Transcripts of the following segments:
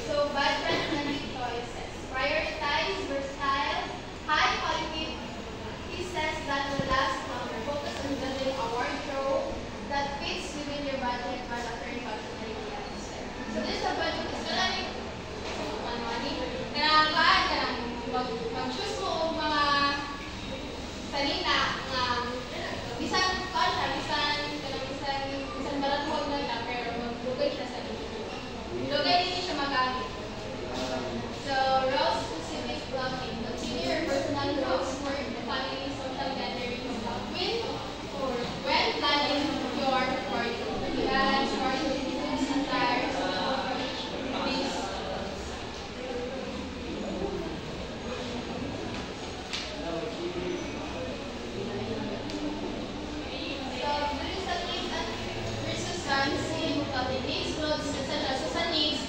So, budget-friendly choices. Prioritize versatile, high-quality pieces that will last longer. Focus on building a wardrobe that fits within your budget while offering functionality at the same time. So, this is a budget. Ito lang yung mag-choose mo o mga salita nga bisan balat mo na pero maglugay siya sa dito. Lugay din siya magamit. So, role-specific blocking. Continue your personal roles for the family social gatherings with or when planning your party. Yan, party includes attire, these. So, dito sa needs and versus wants, needs, clothes, etc. So, sa needs,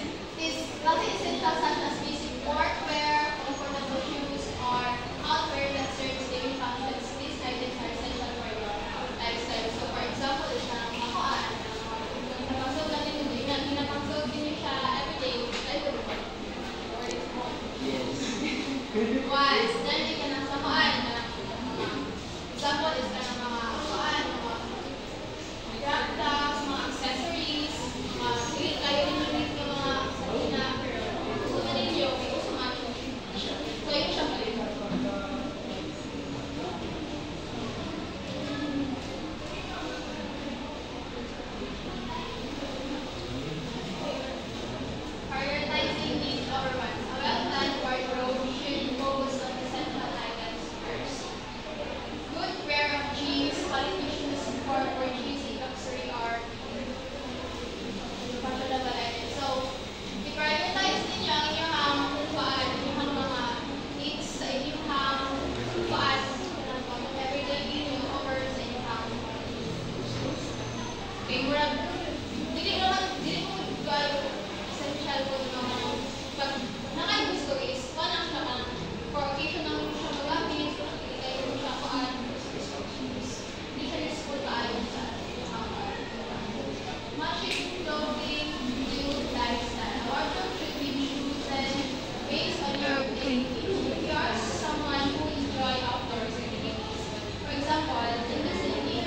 is essential such as basic workwear, comfortable shoes, or outwear that serves daily functions. These items are essential for your lifestyle. So, for example, is na makuhaan. Napagsog lang din yung ganyan. Pinapagsog din siya everyday. Yes. Once, then di ka nang samaan. Example is ka ng mga kuhaan, mga laptops, mga accessories, kayo din yung mga salina, pero gusto na ninyo, may gusto macho. So, yun siya pa rin. Prioritizing needs over wants. A well-planned wardrobe should focus on essential items first. Good pair of jeans, quality shoes for cheesy luxury or fashionable items. So, i-prioritize ninyo ang inyong kuhaan, inyong mga needs sa inyong kuhaan, everyday ninyo over sa inyong okay, murag, dili mo kayo essential po yung pag nakay gusto is, one ang siya man, for occasion ang siya magamit, hindi kayo siya kuhaan, hindi siya useful kayo sa matching clothing to lifestyle. A wardrobe should be chosen based on your ability. If you are someone who enjoy outdoors activities, for example, in the city,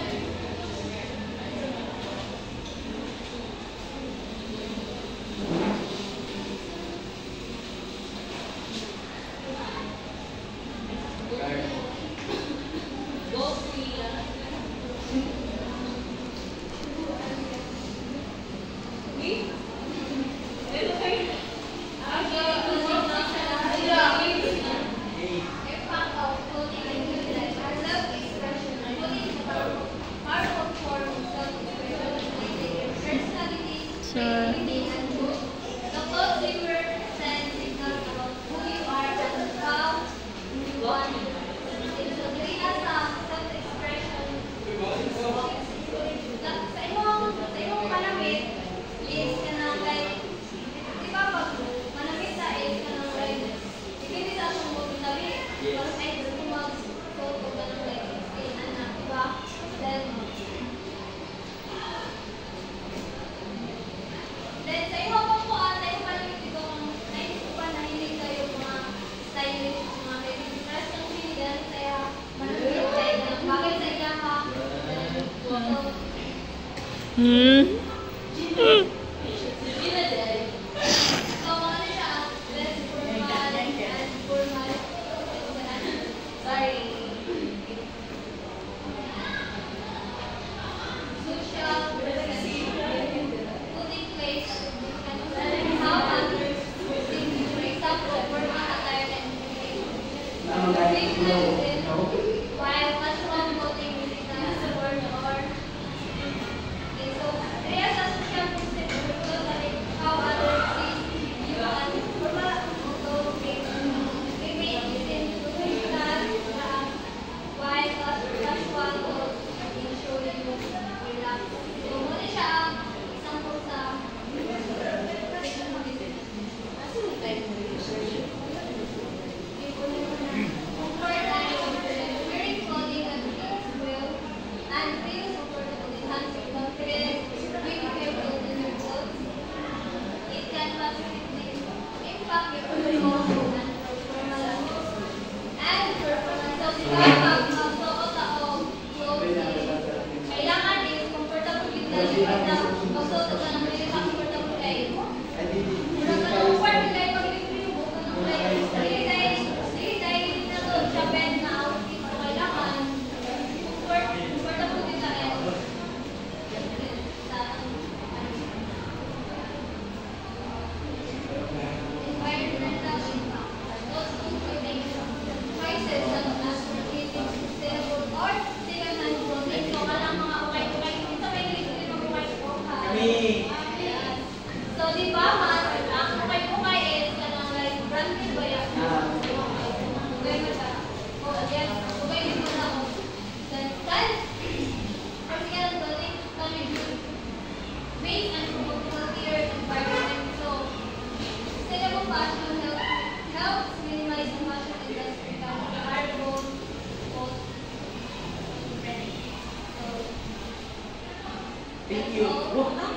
magsuot ka ng really comfortable kayo. Mura ka ng kwarto kayo pag-review mo ka ng kayo. Sige dahil na to, Japan na outfit na kailangan. Comfortable din tayo. Environmental impact. Those who choices that as creating sustainable or second-hand clothing. So, walang mga ukay-ukay. Ito may list din mga ukay-ukay. Yes. So, di ba, ang ukay-ukay is kanang like branded ba yan? Ukay mo siya. Oh, yes. Ukay mo na ako. Then, practical clothing contribute waste and promote healthier environment. So, sustainable fashion helps minimize the fashion industry carbon footprint. So, Thank you.